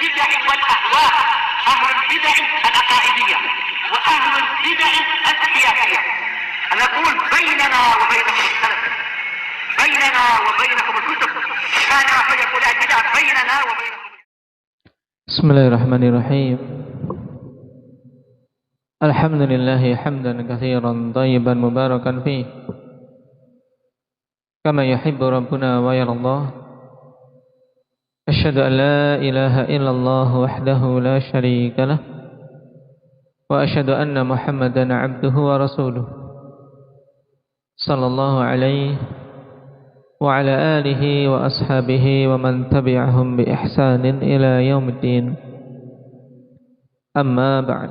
البدع والأهواء، أهل البدع العقائدية وأهل البدع السياسية. نقول بيننا وبينكم السلف، بيننا وبينكم الكتب، كان فيقول البدع بيننا وبينكم. بسم الله الرحمن الرحيم. الحمد لله حمدا كثيرا طيبا مباركا فيه كما يحب ربنا ويرضاه. أشهد أن لا إله إلا الله وحده لا شريك له، وأشهد أن محمدا عبده ورسوله صلى الله عليه وعلى آله وأصحابه ومن تبعهم بإحسان إلى يوم الدين. أما بعد،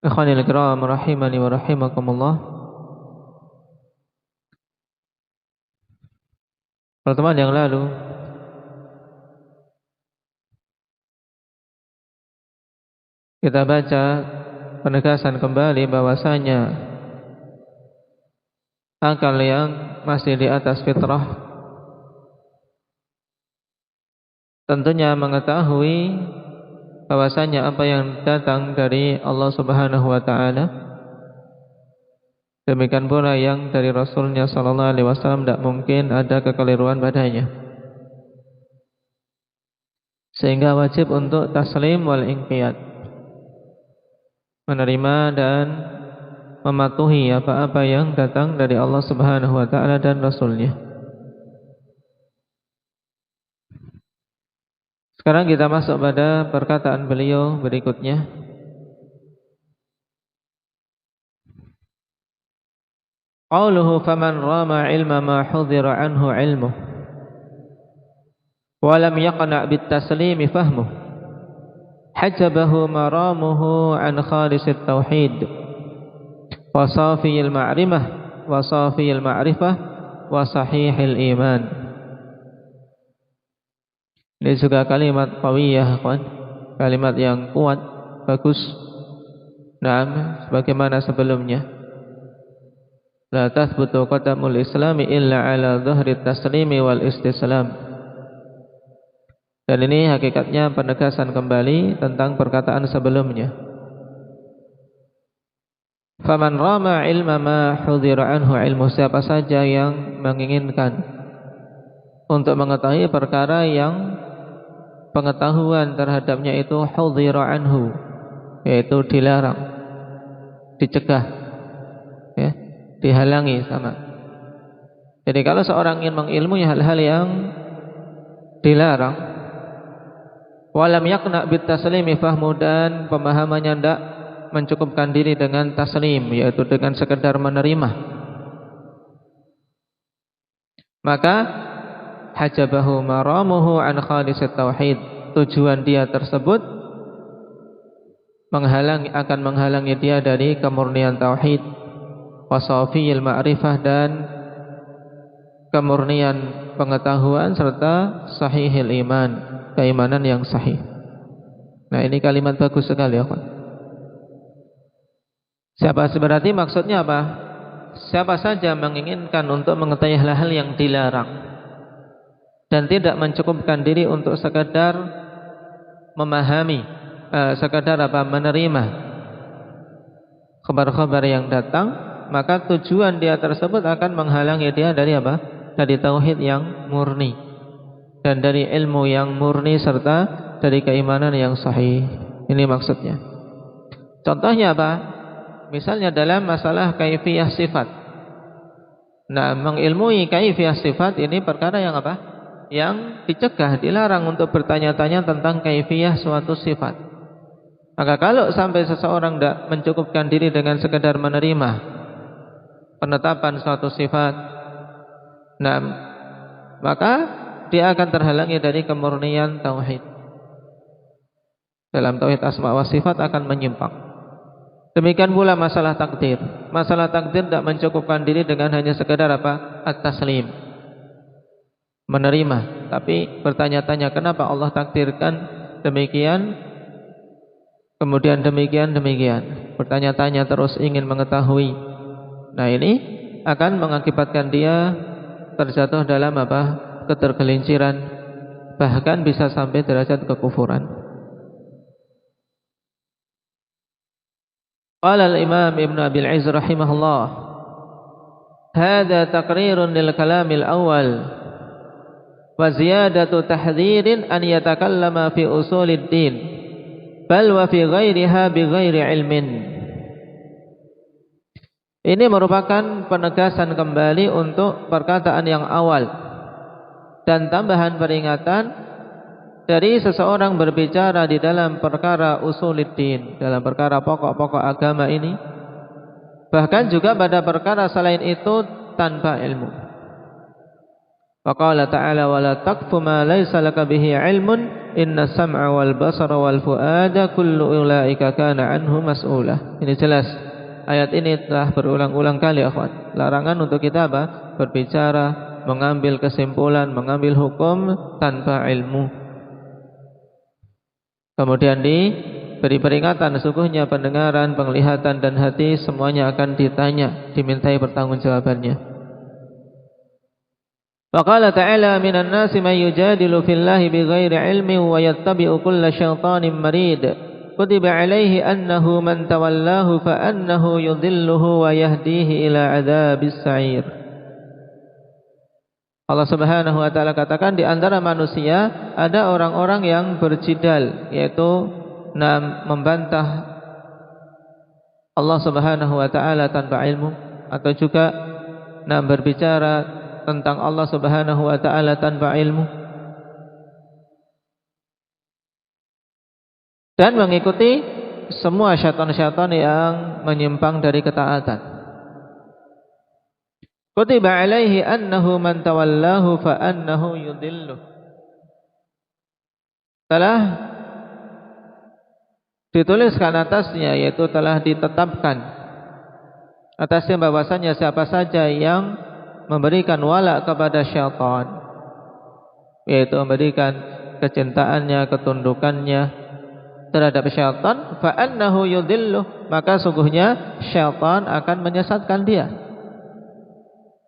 ikhwanil kiram rahimani wa rahimakumullah. Pertemuan yang lalu kita baca penegasan kembali bahwasanya akal yang masih di atas fitrah tentunya mengetahui bahwasanya apa yang datang dari Allah Subhanahu wa taala, demikian pula yang dari Rasulnya sallallahu alaihi wasallam, tidak mungkin ada kekeliruan padanya, sehingga wajib untuk taslim wal inqiyad, menerima dan mematuhi apa-apa yang datang dari Allah Subhanahu wa taala dan Rasulnya. Sekarang kita masuk pada perkataan beliau berikutnya. Qauluhu faman rama ilma ma hudhira anhu ilmuh wa lam yaqna' bit taslimi fahmuh hajabahu maramuhu an khalisit tauhid wa safiyil ma'rimah wa safiyil ma'rifah wa sahihil iman. Ini juga kalimat qawiyah, kalimat yang kuat, bagus. Naam, sebagaimana sebelumnya. La tathbutu qadamul islami illa ala dhahri taslimi wal istislam. Dan ini hakikatnya penegasan kembali tentang perkataan sebelumnya. Faman rama ilma ma hudhira anhu ilmu, siapa saja yang menginginkan untuk mengetahui perkara yang pengetahuan terhadapnya itu hudhira anhu, yaitu dilarang, dicegah, ya, dihalangi sama. Jadi kalau seorang ingin mengilmui hal-hal yang dilarang, walam yaqna bit taslimi fahmu, dan pemahamannya tidak mencukupkan diri dengan taslim, yaitu dengan sekedar menerima, maka hajabahu maramuhu an khalisit tauhid, tujuan dia tersebut akan menghalangi dia dari kemurnian tauhid, wasafiyil ma'rifah, dan kemurnian pengetahuan, serta sahihil iman, keimanan yang sahih. Nah, ini kalimat bagus sekali, ya, Pak. Berarti maksudnya apa? Siapa saja menginginkan untuk mengetahui hal-hal yang dilarang dan tidak mencukupkan diri untuk sekadar memahami, menerima kabar-kabar yang datang, maka tujuan dia tersebut akan menghalangi dia dari apa? Dari tauhid yang murni dan dari ilmu yang murni serta dari keimanan yang sahih. Ini maksudnya. Contohnya apa? Misalnya dalam masalah kaifiyah sifat. Nah, mengilmui kaifiyah sifat ini perkara yang apa? Yang dicegah, dilarang untuk bertanya-tanya tentang kaifiyah suatu sifat. Maka kalau sampai seseorang tidak mencukupkan diri dengan sekedar menerima penetapan suatu sifat, nah, maka dia akan terhalangi dari kemurnian tauhid. Dalam tauhid asma wa sifat akan menyimpang. Demikian pula masalah takdir. Masalah takdir tidak mencukupkan diri dengan hanya sekedar apa? At-taslim, menerima, tapi bertanya-tanya kenapa Allah takdirkan demikian, kemudian demikian. Bertanya-tanya terus, ingin mengetahui. Nah, ini akan mengakibatkan dia terjatuh dalam apa? Ketergelinciran bahkan bisa sampai derajat kekufuran. Qala al-Imam Ibn Abil Izz rahimahullah, hadza taqrirun lil kalamil awal wa ziyadatu tahdhirin an yatakallama fi usulid din bal wa fi ghairiha bi ghairi ilmin. Ini merupakan penegasan kembali untuk perkataan yang awal dan tambahan peringatan dari seseorang berbicara di dalam perkara usuluddin, dalam perkara pokok-pokok agama ini, bahkan juga pada perkara selain itu tanpa ilmu. Wa qala ta'ala wa la taqfu ma laysa laka bihi ilmun innas sam'a wal basara wal fuada kullu ulaika kana anhu mas'ula. Ini jelas. Ayat ini telah berulang-ulang kali akhwan. Larangan untuk kita berbicara, mengambil kesimpulan, mengambil hukum tanpa ilmu. Kemudian diberi peringatan, sesungguhnya pendengaran, penglihatan dan hati semuanya akan ditanya, dimintai pertanggungjawabannya. Wa qala ta'ala minan nasi man yujadilu fillahi bighairi ilmin wa yattabi'u kulla syaitanin marid. Kutiba alaihi annahu man tawallahu fa annahu yudhilluhu wa yahdihi ila adzabis sa'ir. Allah Subhanahu wa taala katakan, di antara manusia ada orang-orang yang berjidal, yaitu membantah Allah Subhanahu wa taala tanpa ilmu, atau juga berbicara tentang Allah Subhanahu wa taala tanpa ilmu, dan mengikuti semua syaitan-syaitan yang menyimpang dari ketaatan. Kutiba alaihi annahu man tawallahu fa annahu yudhilluh. Telah dituliskan atasnya, yaitu telah ditetapkan atasnya bahwasanya siapa saja yang memberikan wala kepada syaitan, yaitu memberikan kecintaannya, ketundukannya terhadap syaitan, fa annahu yudhilluh, maka sungguhnya syaitan akan menyesatkan dia.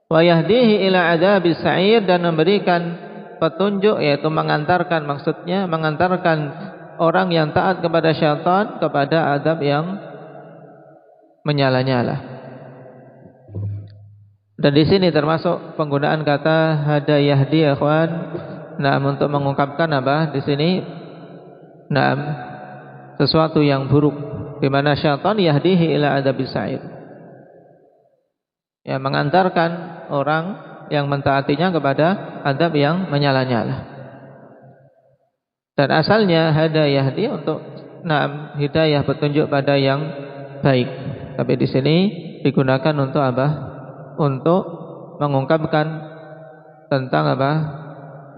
Wa yahdihi ila adzabis sa'ir, dan memberikan petunjuk, yaitu mengantarkan, maksudnya mengantarkan orang yang taat kepada syaitan kepada azab yang menyala-nyala. Dan di sini termasuk penggunaan kata hada yahdi, ya ikhwan. Untuk mengungkapkan apa? Di sini sesuatu yang buruk, di mana syaitan yahdihi ila adzabis sa'ir, ya, mengantarkan orang yang mentaatinya kepada azab yang menyala-nyala. Dan asalnya hada yahdi untuk hidayah, petunjuk pada yang baik, tapi di sini digunakan untuk apa? Untuk mengungkapkan tentang apa?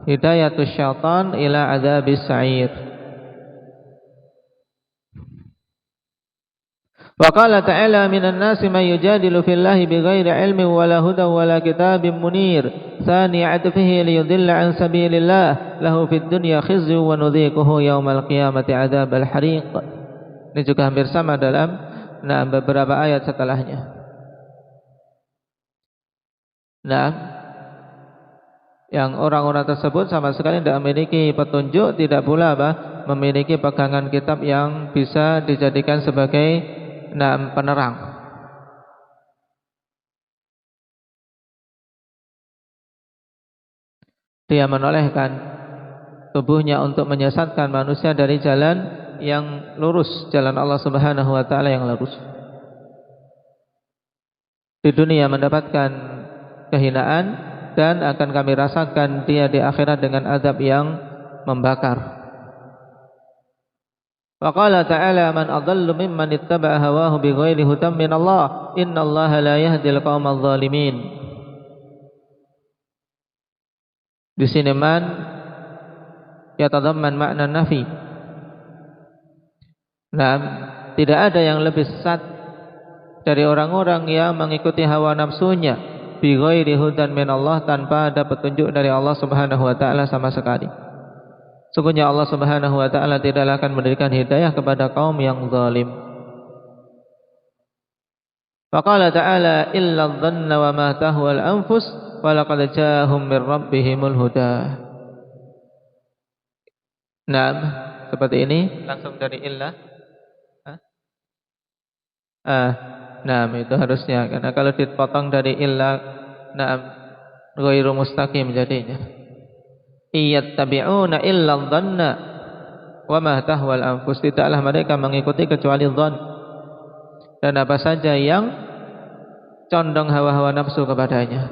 Hidayatus syaitan ila adzabis sa'ir. Wa qala ta'ala minan nasi man yujadilu fillahi bighairi ilmin wala hudan wala kitabin munir thani 'atfihi liyudilla an sabilillah lahu fid dunya khizyun wa nudhiquhu yaumal qiyamati 'adzabal hariq. Ini juga hampir sama dalam beberapa ayat setelahnya. Yang orang-orang tersebut sama sekali tidak memiliki petunjuk, tidak pula memiliki pegangan kitab yang bisa dijadikan sebagai penerang. Dia menolehkan tubuhnya untuk menyesatkan manusia dari jalan yang lurus, jalan Allah Subhanahu wa taala yang lurus. Di dunia mendapatkan kehinaan, dan akan kami rasakan dia di akhirat dengan azab yang membakar. Wa qala ta'ala man adallu mimman ittaba'a hawahu bighairi hudan min Allah innallaha la yahdil qaumadh dhalimin. Di sini man yatadamman makna nafi. Tidak ada yang lebih sesat dari orang-orang yang mengikuti hawa nafsunya bighairi hudan min Allah, tanpa ada petunjuk dari Allah Subhanahu wa taala sama sekali. Sungguhnya Allah Subhanahu wa taala tidak akan memberikan hidayah kepada kaum yang zalim. Faqala ta'ala illa dhanna wa ma tahwal anfus wa laqad ja'ahum min rabbihimul huda. Nah, seperti ini langsung dari illah. Nah, itu harusnya, karena kalau dipotong dari illah, nah, ghairu mustaqim jadinya. Iyattabi'una illa dhanna wa ma tahwal anfus, tidaklah mereka mengikuti kecuali dhon dan apa saja yang condong hawa-hawa nafsu kepadanya.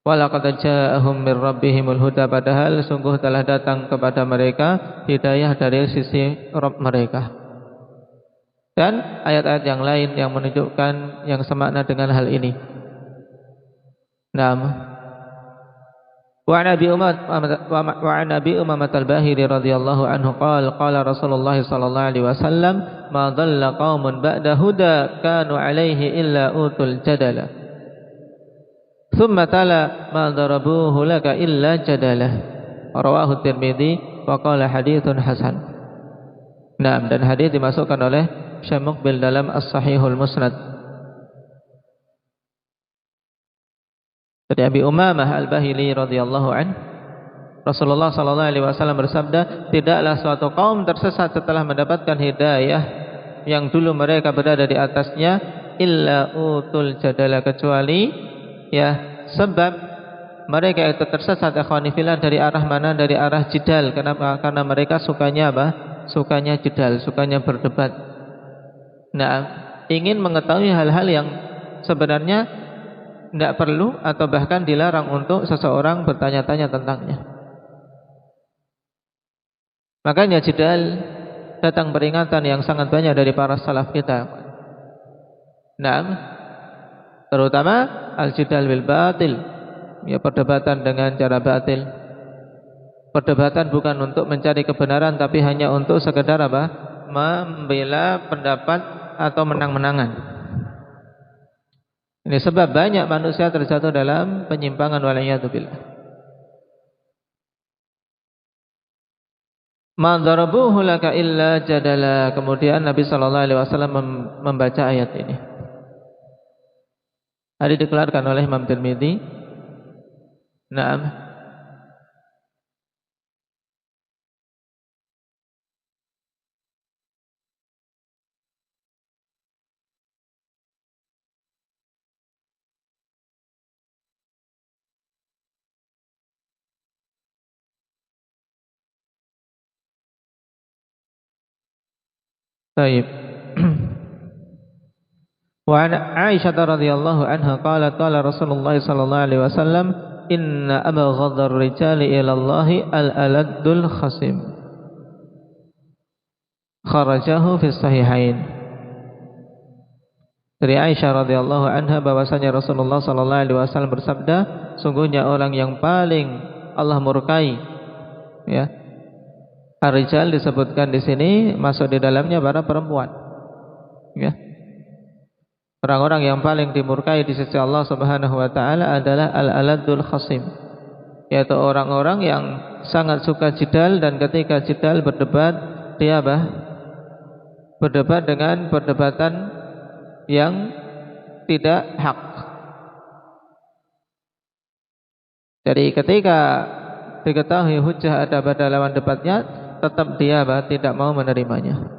Walaqad ja'ahum mir rabbihimul huda, padahal sungguh telah datang kepada mereka hidayah dari sisi Rabb mereka. Dan ayat-ayat yang lain yang menunjukkan yang semakna dengan hal ini. Naam. Wa an Abi Umamah al-Bahili radhiyallahu anhu qala Rasulullah sallallahu alaihi wasallam ma dhalla qaumun ba'da huda kanu alaihi illa utul jadala. Thumma tala ma darabuhu laka illa jadalah. Rawahu Tirmidzi wa qala haditsun hasan. Naam, dan hadis dimasukkan oleh Syekh Muqbil dalam As-Sahihul Musnad. Dari Abi Umamah Al-Bahili radhiyallahu an, Rasulullah sallallahu alaihi wasallam bersabda, tidaklah suatu kaum tersesat setelah mendapatkan hidayah yang dulu mereka berada di atasnya illa utul jadala, kecuali ya sebab mereka itu tersesat akhwani fillah dari arah mana? Dari arah jidal. Kenapa? Karena mereka sukanya apa? Sukanya jidal, sukanya berdebat. Nah, ingin mengetahui hal-hal yang sebenarnya tidak perlu atau bahkan dilarang untuk seseorang bertanya-tanya tentangnya. Makanya jidal datang peringatan yang sangat banyak dari para salaf kita. Nah, terutama al-jidal bil batil, ya, perdebatan dengan cara batil. Perdebatan bukan untuk mencari kebenaran, tapi hanya untuk sekedar apa? Membela pendapat atau menang-menangan. Ini sebab banyak manusia terjatuh dalam penyimpangan waliyadzubillah. Ma darabuhu laka illa jadala. Kemudian Nabi sallallahu alaihi wasallam membaca ayat ini. Hadis dikeluarkan oleh Imam Tirmidzi. Naam. Baik. Wa Aisyah radhiyallahu anha qalat qala Rasulullah sallallahu alaihi wasallam inna abghadar rijali ila Allah al-aladdul khasim. Kharajahu fi sahihain. Dari Aisyah radhiyallahu anha bahwasanya Rasulullah sallallahu alaihi wasallam bersabda, sungguhnya orang yang paling Allah murkai, ya. Ar-rijal disebutkan di sini masuk di dalamnya para perempuan. Ya. Orang-orang yang paling dimurkai di sisi Allah Subhanahu wa taala adalah al-aladul khasim, yaitu orang-orang yang sangat suka jidal, dan ketika jidal berdebat dia apa? Berdebat dengan perdebatan yang tidak hak. Jadi ketika diketahui hujjah ada pada lawan debatnya, tetap dia apa? Tidak mau menerimanya.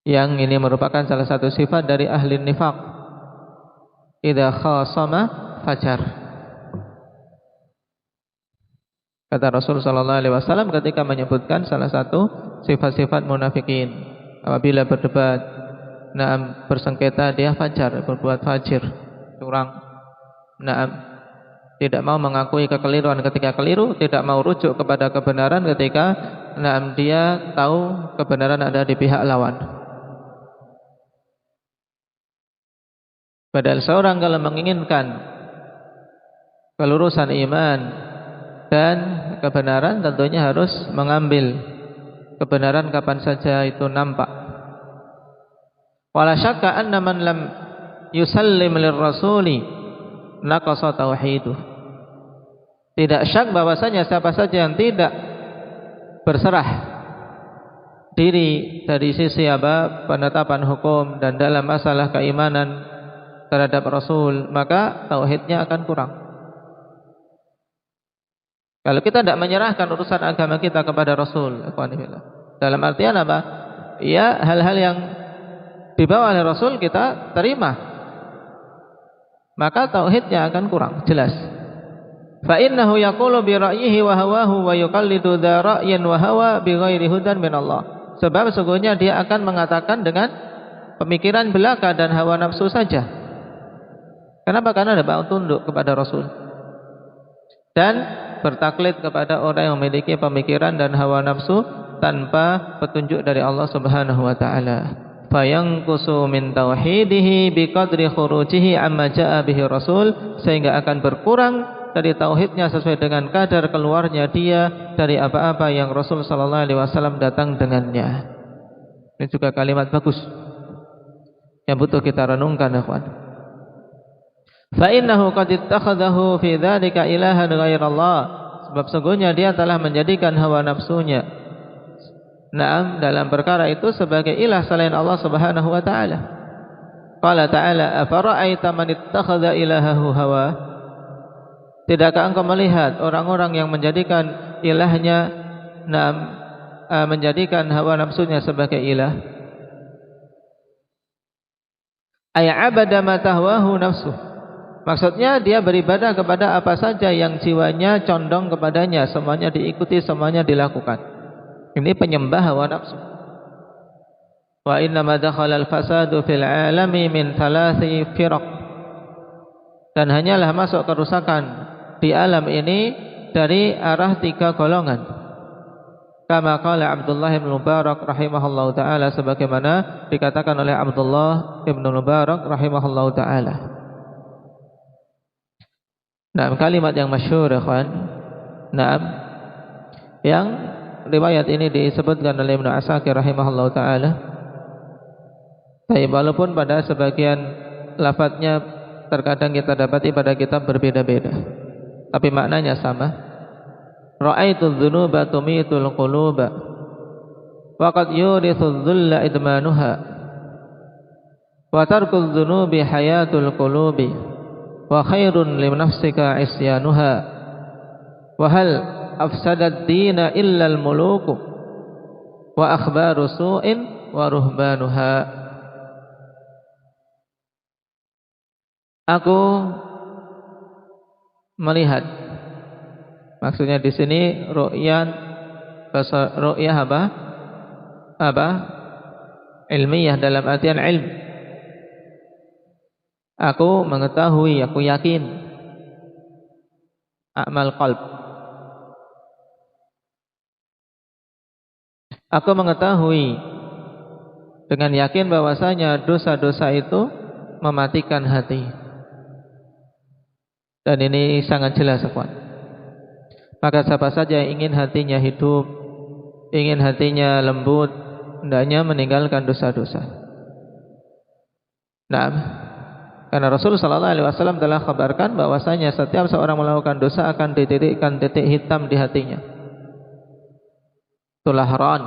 Yang ini merupakan salah satu sifat dari ahli nifaq. Idza khasama fajar. Kata Rasul sallallahu alaihi wasallam ketika menyebutkan salah satu sifat-sifat munafikin, apabila berdebat, bersengketa, dia fajar, berbuat fajir, curang. Tidak mau mengakui kekeliruan ketika keliru, tidak mau rujuk kepada kebenaran ketika dia tahu kebenaran ada di pihak lawan. Padahal seorang kalau menginginkan kelurusan iman dan kebenaran, tentunya harus mengambil kebenaran kapan saja itu nampak. Wala syakka anna man lam yusallim lirrasuli naqasa tauhiduh. Tidak syak bahwasanya siapa saja yang tidak berserah diri dari sisi penetapan hukum dan dalam masalah keimanan terhadap Rasul, maka tauhidnya akan kurang. Kalau kita tidak menyerahkan urusan agama kita kepada Rasul, dalam artian apa? Ya, hal-hal yang dibawa oleh Rasul kita terima, maka tauhidnya akan kurang jelas. Fa innahu yaqulu bi ra'yihi wa hawahu wa yuqallidu dha ra'yin wa hawa bi ghairi hudan min Allah. Sebab sesungguhnya dia akan mengatakan dengan pemikiran belaka dan hawa nafsu saja. Kenapa? Karena ada bau tunduk kepada Rasul dan bertaklid kepada orang yang memiliki pemikiran dan hawa nafsu tanpa petunjuk dari Allah Subhanahu wa taala. Fayanqusu min tauhidihi biqadri khurujihi amma jaa bihi Rasul, sehingga akan berkurang dari tauhidnya sesuai dengan kadar keluarnya dia dari apa-apa yang Rasul sallallahu alaihi wasallam datang dengannya. Ini juga kalimat bagus yang butuh kita renungkan, ikhwan. Fa innahu qad ittakhadahu fi dzalika ilahan ghairallah, sebab sungguhnya dia telah menjadikan hawa nafsunya dalam perkara itu sebagai ilah selain Allah Subhanahu wa taala. Qala ta'ala afara'aita man ittakhadha ilahahu hawa. Tidakkah engkau melihat orang-orang yang menjadikan ilahnya menjadikan hawa nafsunya sebagai ilah? Ay abada ma tahwahu nafsuh. Maksudnya dia beribadah kepada apa saja yang jiwanya condong kepadanya, semuanya diikuti, semuanya dilakukan. Ini penyembah hawa nafsu. Wa inna ma dakhala al-fasadu fil 'alami min thalathi firaq. Dan hanyalah masuk kerusakan di alam ini dari arah 3 golongan. Kama qala Abdullah bin Mubarak rahimahullahu taala, sebagaimana dikatakan oleh Abdullah bin Mubarak rahimahullahu taala. Nah, kalimat yang masyhur, ikhwan. Naam. Yang riwayat ini disebutkan oleh Ibnu Asakir rahimahullahu taala. Tapi walaupun pada sebagian lafadznya terkadang kita dapati pada kitab berbeda-beda, tapi maknanya sama. Ra'aitu dzunuba tumitul quluba wa qad yurithu dhulla idmanuha wa tarku dzunubi hayatul qulubi wa khairun li nafsika isyanuha wa hal afsadat dina illa al-muluku wa akhbaru su'in wa ruhbanuha. Aku melihat, maksudnya di sini ru'yan, bahasa ru'yah apa? Ilmiah dalam artian ilmu. Aku mengetahui, aku yakin. A'mal qalb. Aku mengetahui dengan yakin bahwasanya dosa-dosa itu mematikan hati. Dan ini sangat jelas, ikhwan. Maka siapa saja yang ingin hatinya hidup, ingin hatinya lembut, hendaknya meninggalkan dosa-dosa. Nah, karena Rasul sallallahu alaihi wasallam telah kabarkan bahwasanya setiap seorang melakukan dosa akan dititikkan titik hitam di hatinya. Itulah ran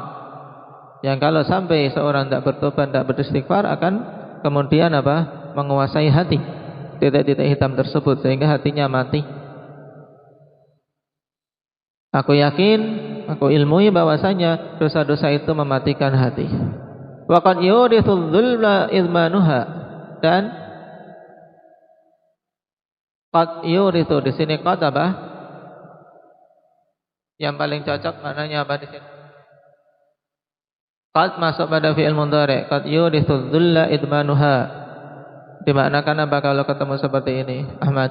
yang kalau sampai seorang tidak bertobat, tidak beristighfar, akan kemudian menguasai hati titik-titik hitam tersebut sehingga hatinya mati. Aku yakin, aku ilmui bahwasanya dosa-dosa itu mematikan hati. Wa qad yurithu dhulla idmanuha, dan qad yurithu di sini qad apa? Yang paling cocok maknanya apa di sini? Qad masuk pada fi'il mudhari', qad yurithu dhulla idmanuha. Dimaknakan apa kalau ketemu seperti ini, Ahmad?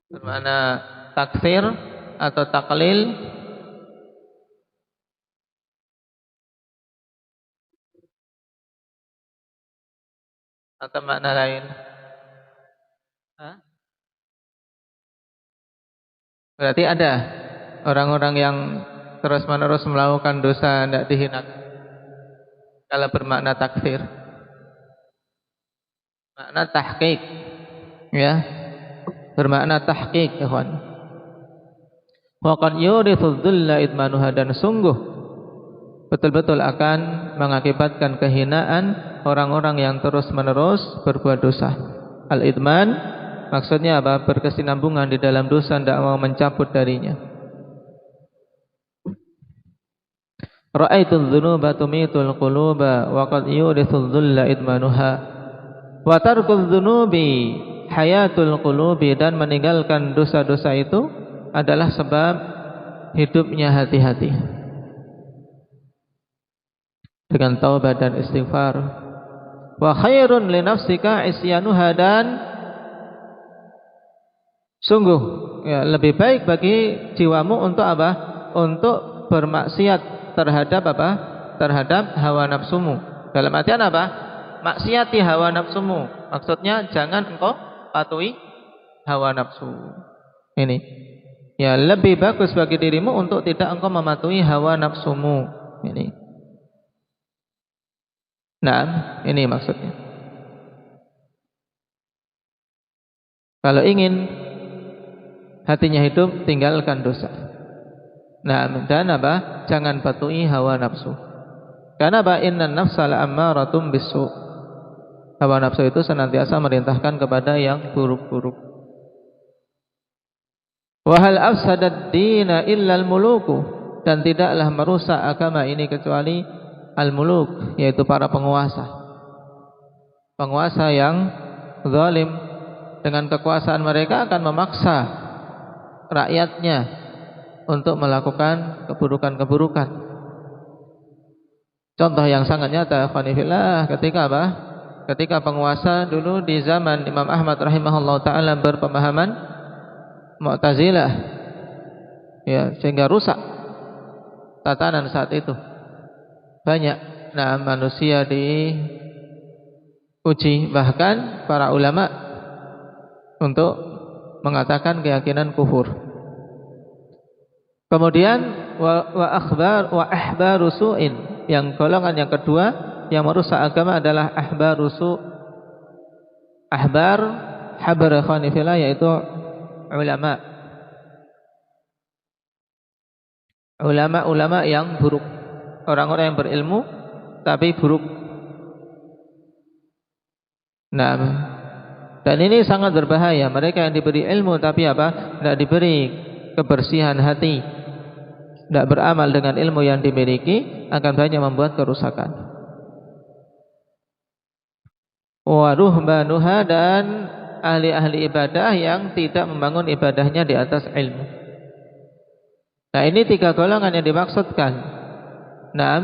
Bermakna takfir atau taklil? Atau makna lain? Berarti ada orang-orang yang terus-menerus melakukan dosa tidak dihinakan. Kalau bermakna takfir, makna tahqiq, ya, bermakna tahqiq, ikhwan. Wa qad yurithu dhulla idmanuha, dan sungguh betul-betul akan mengakibatkan kehinaan orang-orang yang terus-menerus berbuat dosa. Al-idman maksudnya apa? Berkesinambungan di dalam dosa, tidak mau mencabut darinya. Ra'aitu dzunuba tumitul quluba wa qad yurithu dzulla idmanuha. Wa tarku dzunubi hayatul qulubi, dan meninggalkan dosa-dosa itu adalah sebab hidupnya hati-hati. Dengan taubat dan istighfar. Wa khairun li nafsika isyanuha, dan sungguh ya, lebih baik bagi jiwamu untuk apa? Untuk bermaksiat terhadap apa? Terhadap hawa nafsumu. Dalam artian apa? Maksiati hawa nafsumu. Maksudnya jangan engkau patuhi hawa nafsu. Ini ya, lebih bagus bagi dirimu untuk tidak engkau mematuhi hawa nafsumu. Ini. Nah, ini maksudnya. Kalau ingin hatinya hidup, tinggalkan dosa. Nah, dan apa? Jangan patuhi hawa nafsu. Karena apa? Innan nafsa la'ammaratun bisu'. Hawa nafsu itu senantiasa merintahkan kepada yang buruk-buruk. Wa hal afsadad dina illa al-muluku, dan tidaklah merusak agama ini kecuali al-muluk, yaitu para penguasa. Penguasa yang zalim, dengan kekuasaan mereka akan memaksa rakyatnya untuk melakukan keburukan-keburukan. Contoh yang sangat nyata, ikhwanifillah, ketika apa? Ketika penguasa dulu di zaman Imam Ahmad rahimahullah ta'ala berpemahaman Mu'tazilah, ya, sehingga rusak tatanan saat itu. Banyak manusia diuji, bahkan para ulama, untuk mengatakan keyakinan kufur. Kemudian wa ahbaru su'in, yang golongan yang kedua yang merusak agama adalah ahbaru su'. Ahbar, habar khanifillah, yaitu ulama. Ulama-ulama yang buruk, orang-orang yang berilmu tapi buruk. Nah, dan ini sangat berbahaya. Mereka yang diberi ilmu tapi apa? Tidak diberi kebersihan hati, tidak beramal dengan ilmu yang dimiliki, akan banyak membuat kerusakan. Wa ruhbanuha, dan ahli-ahli ibadah yang tidak membangun ibadahnya di atas ilmu. Nah, ini tiga golongan yang dimaksudkan. Nah,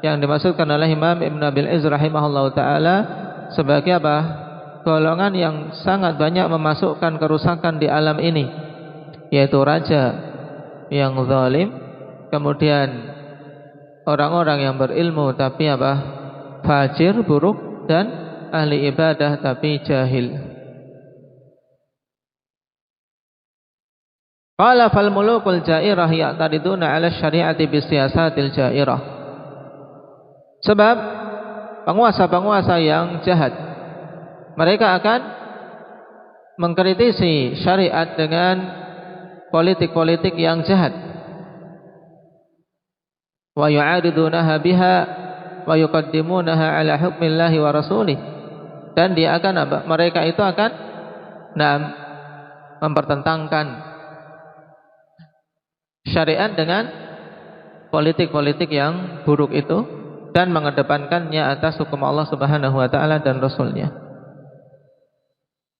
yang dimaksudkan oleh Imam Ibn Abil Izz rahimahullah ta'ala sebagai apa? Golongan yang sangat banyak memasukkan kerusakan di alam ini, yaitu raja yang zalim, kemudian orang-orang yang berilmu tapi apa? Fajir, buruk, dan ahli ibadah tapi jahil. Qala fal mulukul jairah ya'tariduna 'ala syari'ati bisiyasatil jairah. Sebab penguasa-penguasa yang jahat, mereka akan mengkritisi syariat dengan politik-politik yang jahat. Wa yu'aridunaha biha wa yuqaddimunaha 'ala hukmillahi wa rasulih. Dan dia akan mereka itu akan mempertentangkan syariat dengan politik-politik yang buruk itu, dan mengedepankannya atas hukum Allah Subhanahu wa taala dan Rasulnya.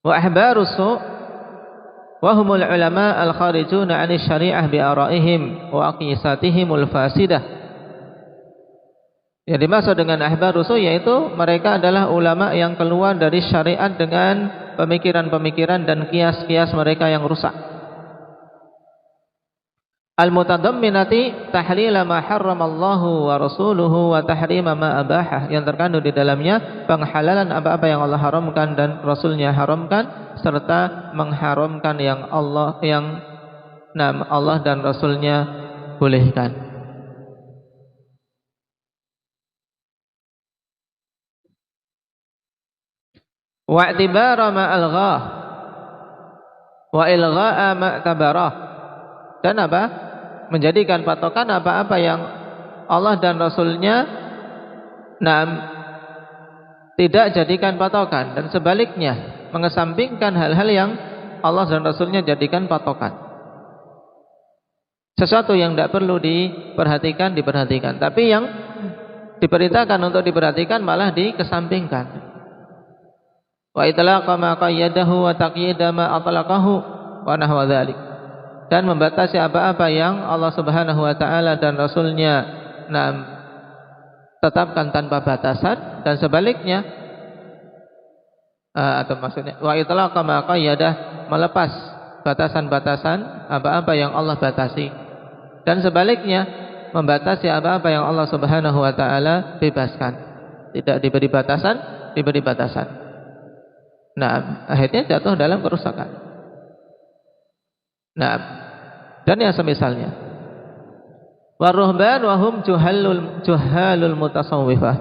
Wa ahbarus su' wa humul ulama al-kharijuna 'ani syari'ah bi ara'ihim wa aqisatihimul fasidah. Yang dimaksud dengan ahbarus su' yaitu mereka adalah ulama yang keluar dari syariat dengan pemikiran-pemikiran dan kias-kias mereka yang rusak. Al-mutadamminati tahlila ma harramallahu wa rasuluhu wa tahrima ma abahah, yang terkandung di dalamnya penghalalan apa-apa yang Allah haramkan dan Rasulnya haramkan, serta mengharamkan yang Allah dan Rasulnya bolehkan. Wa'tibara ma'alghah wa ilgha'a ma'tabarah, dan apa? Menjadikan patokan apa-apa yang Allah dan Rasulnya tidak jadikan patokan, dan sebaliknya mengesampingkan hal-hal yang Allah dan Rasulnya jadikan patokan. Sesuatu yang tidak perlu diperhatikan, tapi yang diperintahkan untuk diperhatikan malah dikesampingkan. Wa itlaqa ma qayyadahu wa taqyida ma atlaqahu wa nahwa dzalik. Dan membatasi apa-apa yang Allah Subhanahu wa taala dan Rasulnya tetapkan tanpa batasan, dan sebaliknya atau maksudnya wa itlaqa ma qayyadah, melepas batasan-batasan apa-apa yang Allah batasi, dan sebaliknya membatasi apa-apa yang Allah Subhanahu wa taala bebaskan. Tidak diberi batasan, diberi batasan. Nah, akhirnya jatuh dalam kerusakan. Nah, dan yang semisalnya. Waruhban wahum juhalul mutasawwifah.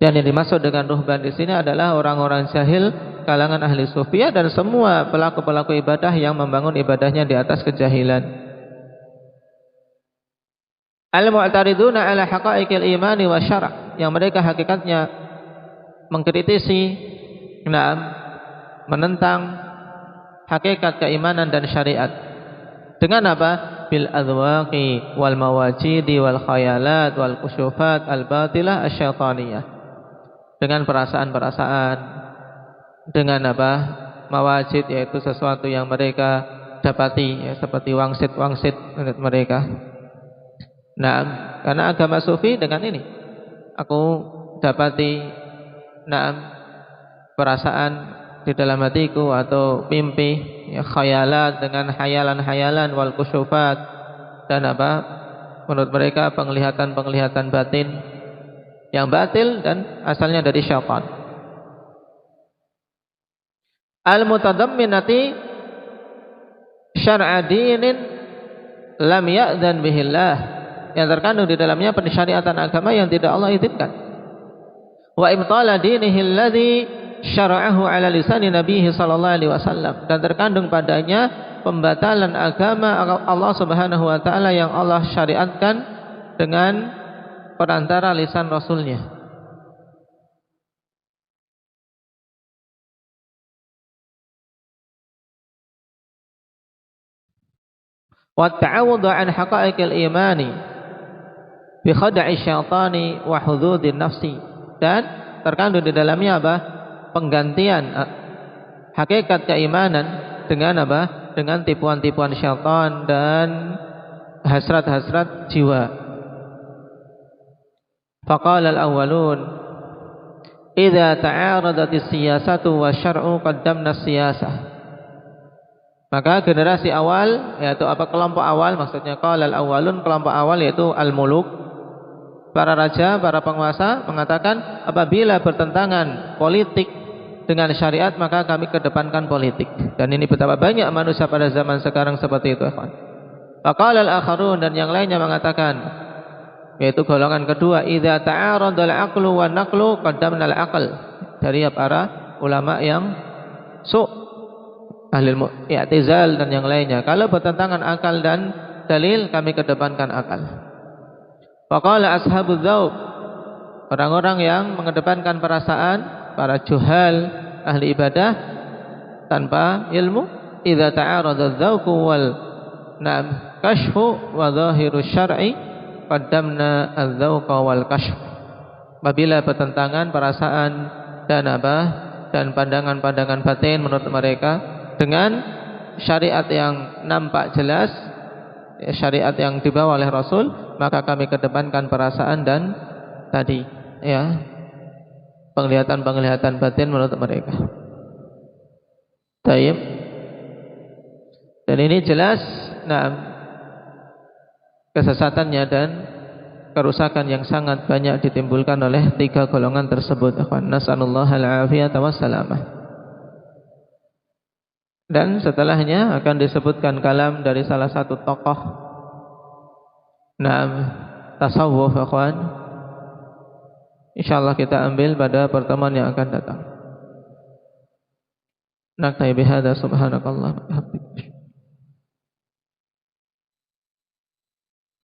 Dan yang dimaksud dengan ruhban di sini adalah orang-orang jahil kalangan ahli sufiyah dan semua pelaku-pelaku ibadah yang membangun ibadahnya di atas kejahilan. Al-mu'tariduna ala haqa'iqil imani wa syara', yang mereka hakikatnya mengkritisi, menentang hakikat keimanan dan syariat. Dengan apa? Bil adwaqi wal mawajidi wal khayalat wal kusyufat al batilah asyaitaniyah. Dengan perasaan-perasaan, dengan apa? Mawajid, yaitu sesuatu yang mereka dapati, ya, seperti wangsit-wangsit menurut mereka. Nah, karena agama sufi dengan ini, aku dapati perasaan di dalam hatiku atau mimpi, ya, khayalat, dengan hayalan-hayalan wal kusyufat, dan apa? Menurut mereka penglihatan-penglihatan batin yang batil dan asalnya dari syaitan. Al-mutadamminati syar'a dinin lam ya'dzan bihillah, yang terkandung di dalamnya pensyariatan agama yang tidak Allah izinkan. Wa ibtala dinihi alladhi syara'ahu ala lisani nabiyhi sallallahu alaihi wasallam, dan terkandung padanya pembatalan agama Allah Subhanahu wa taala yang Allah syariatkan dengan perantara lisan Rasulnya. Wa ta'awudhu an haqa'iqil imani bi khada'i syaitani wa hududin nafsi, dan terkandung di dalamnya apa? Penggantian hakikat keimanan dengan apa? Dengan tipuan-tipuan syaitan dan hasrat-hasrat jiwa. Faqala al-awwalun idza ta'aradatis siyasatu wa syar'u qaddamna siyasah. Maka generasi awal, yaitu apa, kelompok awal, maksudnya qala al-awwalun, kelompok awal yaitu al-muluk, para raja, para penguasa, mengatakan apabila bertentangan politik dengan syariat maka kami kedepankan politik. Dan ini betapa banyak manusia pada zaman sekarang seperti itu, ikhwan. Faqala al-akharun, dan yang lainnya mengatakan, yaitu golongan kedua, idza ta'aradal aqlu wan naqlu qaddamna al-aql, dari para ulama yang ahli i'tizal dan yang lainnya. Kalau bertentangan akal dan dalil, kami kedepankan akal. Faqala ashabudz dzauq, orang-orang yang mengedepankan perasaan, para juhal ahli ibadah tanpa ilmu, idza ta'arada dzauqu wal kashfu wa zahiru syar'i qaddamna adz-dzauqa wal kashf. Apabila bertentangan perasaan dan apa? Dan pandangan-pandangan batin menurut mereka dengan syariat yang nampak jelas, syariat yang dibawa oleh Rasul, maka kami kedepankan perasaan dan tadi, ya, penglihatan-penglihatan batin menurut mereka. Taib. Dan ini jelas, kesesatannya dan kerusakan yang sangat banyak ditimbulkan oleh tiga golongan tersebut. Nasallallahu al-afiyata wassalamah. Dan setelahnya akan disebutkan kalam dari salah satu tokoh tasawuf, ikhwan. Insyaallah kita ambil pada pertemuan yang akan datang. Naktabi bihadza subhanakallah wa bihamdika.